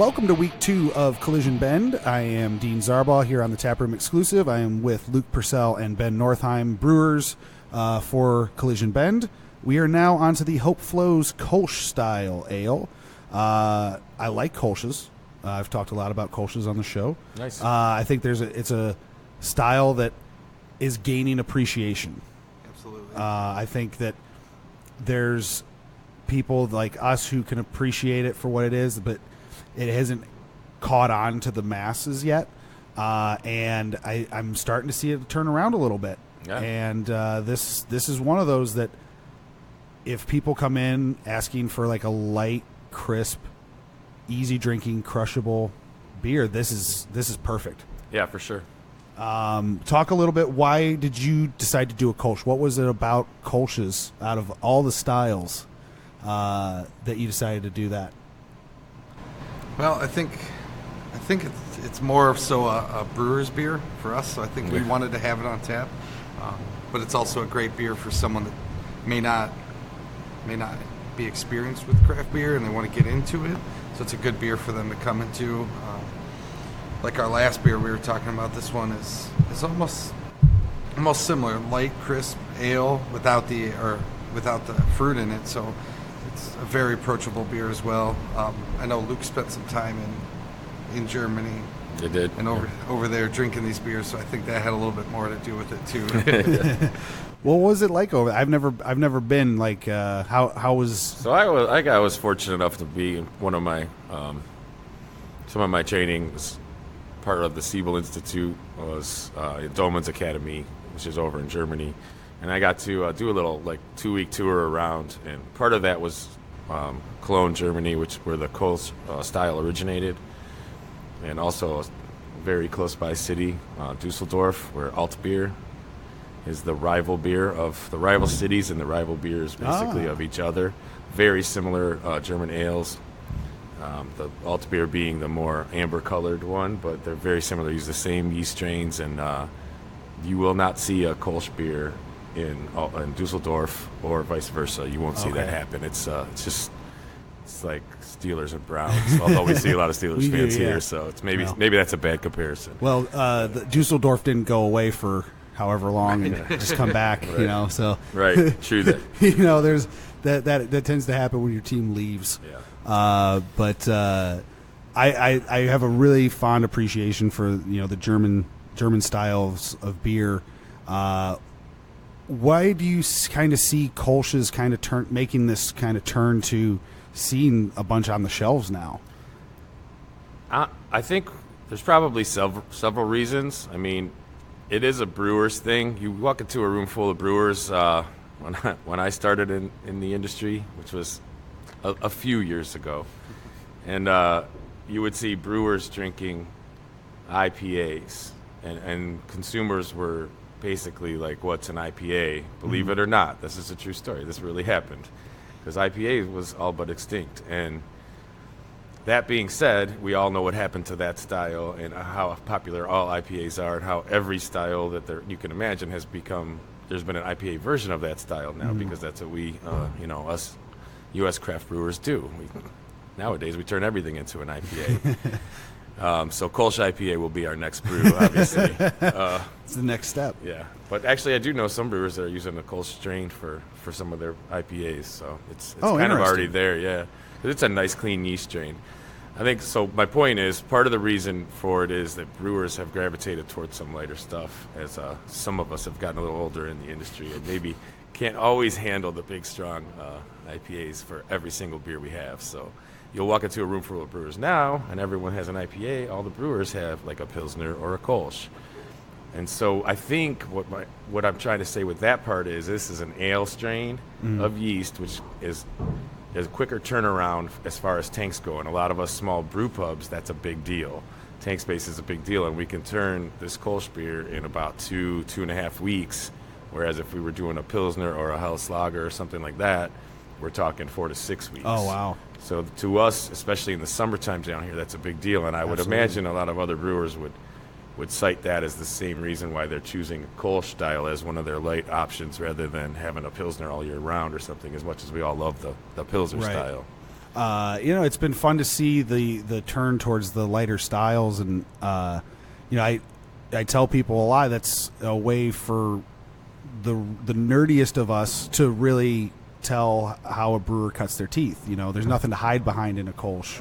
Welcome to week 2 of Collision Bend. I am Dean Zarbaugh here on the Taproom Exclusive. I am with Luke Purcell and Ben Northeim, brewers for Collision Bend. We are now onto the Hope Flows Kolsch style ale. I like kolsches. I've talked a lot about kolsches on the show. Nice. I think it's a style that is gaining appreciation. Absolutely. I think that there's people like us who can appreciate it for what it is, but it hasn't caught on to the masses yet. And I'm starting to see it turn around a little bit. Yeah. And this is one of those that if people come in asking for like a light, crisp, easy drinking, crushable beer, this is perfect. Yeah, for sure. Talk a little bit. Why did you decide to do a kolsch? What was it about kolsches out of all the styles that you decided to do that? Well, I think it's more so a brewer's beer for us. So I think we wanted to have it on tap, but it's also a great beer for someone that may not be experienced with craft beer and they want to get into it. So it's a good beer for them to come into. Like our last beer we were talking about, this one is almost similar, light, crisp ale without the fruit in it. So it's a very approachable beer as well. I know Luke spent some time in Germany. They did. And over there drinking these beers, so I think that had a little bit more to do with it too. What was it like over there? I've never been. Like how was? So I was fortunate enough to be one of my some of my training was part of the Siebel Institute was Dolman's Academy, which is over in Germany, and I got to do a little like 2-week tour around, and part of that was Cologne, Germany, where the Kolsch style originated, and also a very close by city, Dusseldorf, where Altbier is the rival beer of the rival cities and the rival beers basically of each other. Very similar German ales. The Altbier being the more amber-colored one, but they're very similar. Use the same yeast strains, and you will not see a Kolsch beer in Dusseldorf or vice versa. You won't see that happen. It's like Steelers and Browns, although we see a lot of Steelers fans here, so it's maybe that's a bad comparison. Well, the Dusseldorf didn't go away for however long and just come back, right. So right, true that. There's that tends to happen when your team leaves. Yeah. But I have a really fond appreciation for the German styles of beer. Why do you kind of see kolsches kind of making this kind of turn to seeing a bunch on the shelves now? I think there's probably several reasons. I mean, it is a brewer's thing. You walk into a room full of brewers. When I started in the industry, which was a few years ago, and you would see brewers drinking IPAs, and consumers were basically like, what's an IPA? Believe it or not, this is a true story. This really happened, because IPA was all but extinct. And that being said, we all know what happened to that style and how popular all IPAs are, and how every style that you can imagine has become. There's been an IPA version of that style now, because that's what we, us U.S. craft brewers do. Nowadays, we turn everything into an IPA. So Kolsch IPA will be our next brew, obviously. It's the next step. Yeah, but actually, I do know some brewers that are using the Kolsch strain for some of their IPAs, so it's kind of already there. Yeah, 'cause it's a nice, clean yeast strain. I think so. My point is, part of the reason for it is that brewers have gravitated towards some lighter stuff, as some of us have gotten a little older in the industry and maybe can't always handle the big, strong IPAs for every single beer we have. So you'll walk into a room full of brewers now, and everyone has an IPA. All the brewers have like a Pilsner or a Kolsch. And so I think what I'm trying to say with that part is this is an ale strain of yeast, which is a quicker turnaround as far as tanks go. And a lot of us small brew pubs, that's a big deal. Tank space is a big deal, and we can turn this Kolsch beer in about 2.5 weeks, whereas if we were doing a Pilsner or a Helles Lager or something like that, we're talking 4 to 6 weeks. Oh, wow. So to us, especially in the summertime down here, that's a big deal. And I would imagine a lot of other brewers would cite that as the same reason why they're choosing a Kolsch style as one of their light options rather than having a Pilsner all year round or something, as much as we all love the Pilsner style. It's been fun to see the turn towards the lighter styles, and I tell people a lot that's a way for the nerdiest of us to really tell how a brewer cuts their teeth. There's nothing to hide behind in a kolsch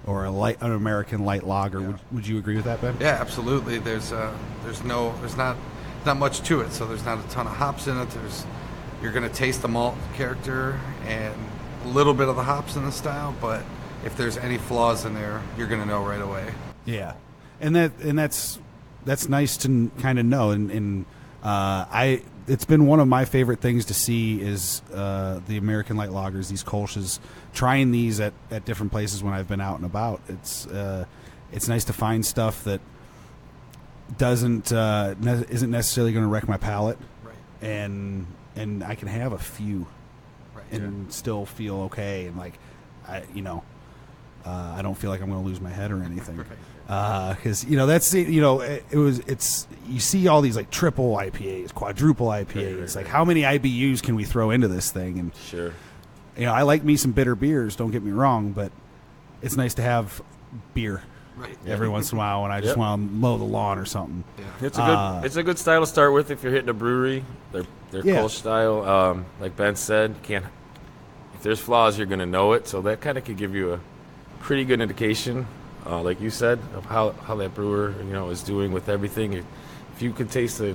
or an American light lager. Yeah. Would you agree with that, Ben? Yeah, absolutely. There's not much to it. So there's not a ton of hops in it. You're going to taste the malt character and a little bit of the hops in the style, but if there's any flaws in there, you're going to know right away. Yeah, and that's nice to kind of know. And it's been one of my favorite things to see is the American light lagers, these kolsches, trying these at different places when I've been out and about. It's nice to find stuff that isn't necessarily going to wreck my palate, Right. and I can have a few, Right. and still feel okay, and I don't feel like I'm going to lose my head or anything. Right. Because that's it's you see all these like triple IPAs, quadruple IPAs. Right. Like, how many IBUs can we throw into this thing? And Sure. I like me some bitter beers. Don't get me wrong, but it's nice to have beer Right. every once in a while when I just Yep. want to mow the lawn or something. Yeah. It's a good style to start with if you're hitting a brewery. Their Yeah. Kolsch style, like Ben said, if there's flaws, you're going to know it. So that kind of could give you a pretty good indication, like you said, of how that brewer is doing with everything. If you can taste a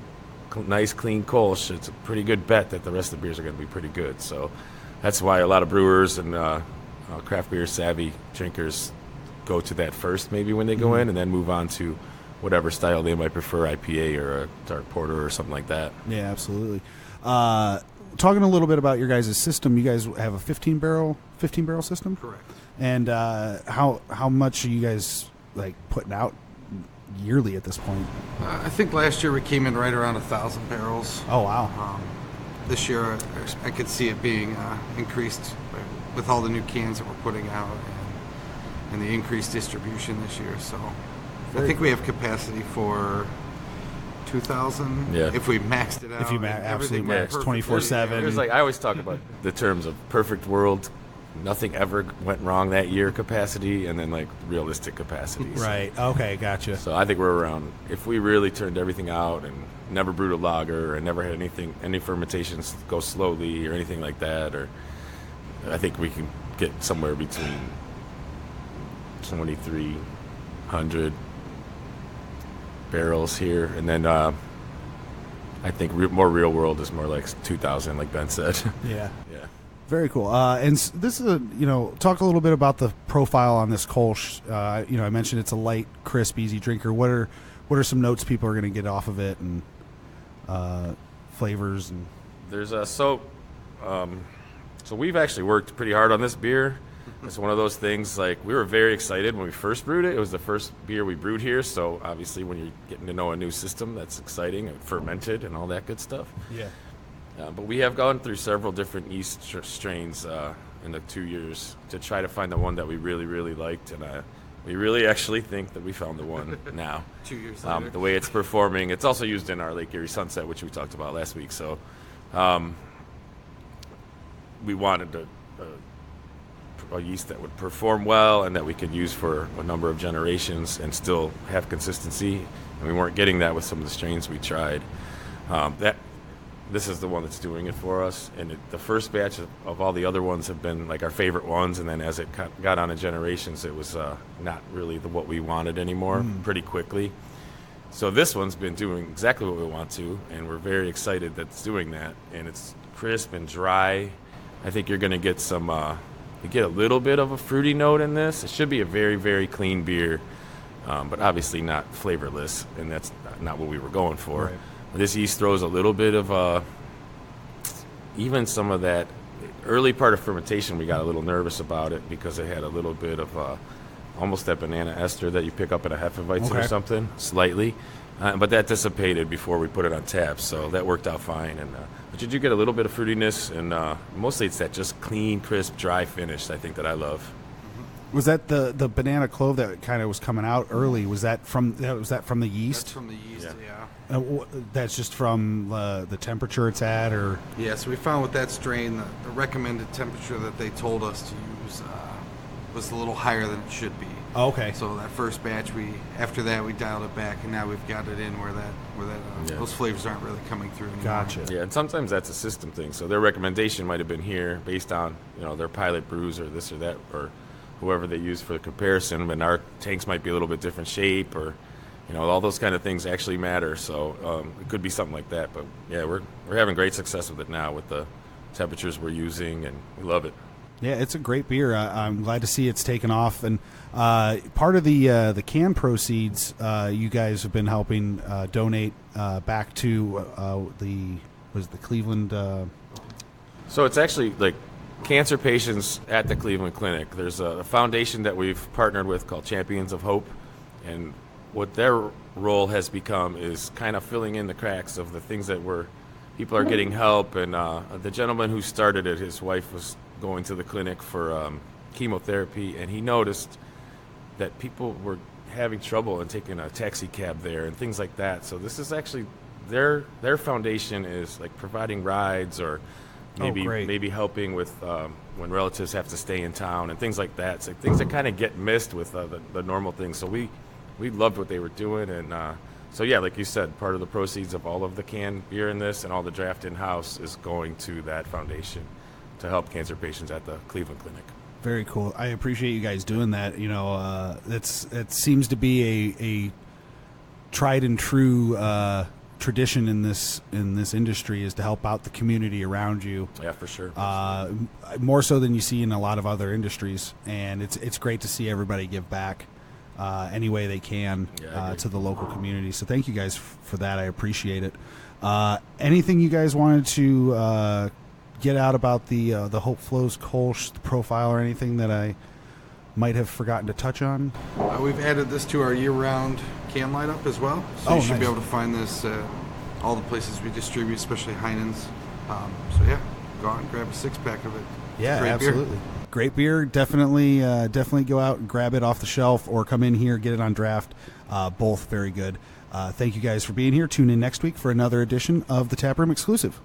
nice clean Kolsch, it's a pretty good bet that the rest of the beers are going to be pretty good. So that's why a lot of brewers and craft beer savvy drinkers go to that first, maybe when they go in, and then move on to whatever style they might prefer, IPA or a dark porter or something like that. Yeah, absolutely. Talking a little bit about your guys' system, you guys have a 15 barrel system, Correct. and how much are you guys like putting out yearly at this point? I think last year we came in right around 1,000 barrels. Oh wow! This year I could see it being increased with all the new cans that we're putting out and the increased distribution this year. So I think we have capacity for 2,000. Yeah. If we maxed it out. If you and absolutely everything max went 24/7. There's I always talk about the terms of perfect world, nothing ever went wrong that year capacity, and then like realistic capacity. Right. Okay. Gotcha. So I think we're around, if we really turned everything out and never brewed a lager and never had any fermentations go slowly or anything like that, or I think we can get somewhere between 2,300 barrels here, and then I think more real world is more like 2,000, like Ben said. Yeah. Yeah. Very cool. This is talk a little bit about the profile on this Kolsch. I mentioned it's a light, crisp, easy drinker. What are some notes people are going to get off of it, and flavors and There's so we've actually worked pretty hard on this beer. It's one of those things, like, we were very excited when we first brewed it. It was the first beer we brewed here, so obviously when you're getting to know a new system, that's exciting, and fermented and all that good stuff. yeah. But we have gone through several different yeast strains in the 2 years to try to find the one that we really, really liked, and we really actually think that we found the one now. 2 years later. The way it's performing, it's also used in our Lake Erie Sunset, which we talked about last week. So we wanted a yeast that would perform well and that we could use for a number of generations and still have consistency. And we weren't getting that with some of the strains we tried. This is the one that's doing it for us. And the first batch of all the other ones have been like our favorite ones. And then as it got on to generations, it was not really what we wanted anymore pretty quickly. So this one's been doing exactly what we want to, and we're very excited that it's doing that. And it's crisp and dry. I think you're going to get you get a little bit of a fruity note in this. It should be a very, very clean beer, but obviously not flavorless, and that's not what we were going for. Right. This yeast throws a little bit of even some of that early part of fermentation. We got a little nervous about it because it had a little bit of almost that banana ester that you pick up at a Hefeweizen or something, slightly. But that dissipated before we put it on tap, so that worked out fine. But you do get a little bit of fruitiness, and mostly it's that just clean, crisp, dry finish, I think, that I love. Was that the banana clove that kind of was coming out early? Was that from the yeast? That's from the yeast, yeah. That's just from the temperature it's at, or Yeah, so we found with that strain the recommended temperature that they told us to use was a little higher than it should be. oh, okay. So that first batch, after that we dialed it back, and now we've got it in where those flavors aren't really coming through anymore. Gotcha. Yeah, and sometimes that's a system thing. So their recommendation might have been here based on their pilot brews or this or that or whoever they use for the comparison. And our tanks might be a little bit different shape, or all those kind of things actually matter. So it could be something like that. But yeah, we're having great success with it now with the temperatures we're using, and we love it. Yeah, it's a great beer. I'm glad to see it's taken off. And part of the can proceeds, you guys have been helping donate back to the Cleveland. So it's actually like cancer patients at the Cleveland Clinic. There's a foundation that we've partnered with called Champions of Hope, and what their role has become is kind of filling in the cracks of the things that people are getting help. And the gentleman who started it, his wife was going to the clinic for chemotherapy, and he noticed that people were having trouble in taking a taxi cab there and things like that. So this is actually their foundation is like providing rides, or maybe helping with when relatives have to stay in town and things like that. It's like things that kind of get missed with the normal things. So we loved what they were doing, and so yeah, like you said, part of the proceeds of all of the canned beer in this and all the draft in-house is going to that foundation to help cancer patients at the Cleveland Clinic. Very cool. I appreciate you guys doing that. It seems to be a tried and true tradition in this industry, is to help out the community around you. Yeah, for sure. More so than you see in a lot of other industries, and it's great to see everybody give back any way they can to the local community. So thank you guys for that. I appreciate it. Anything you guys wanted to get out about the Hope Flows Kolsch profile, or anything that I might have forgotten to touch on? We've added this to our year-round can lineup as well, so you should be able to find this all the places we distribute, especially Heinen's. So yeah, go out and grab a 6-pack of it. Yeah, great absolutely. Beer. Great beer. Definitely go out and grab it off the shelf, or come in here, get it on draft. Both very good. Thank you guys for being here. Tune in next week for another edition of the Taproom Exclusive.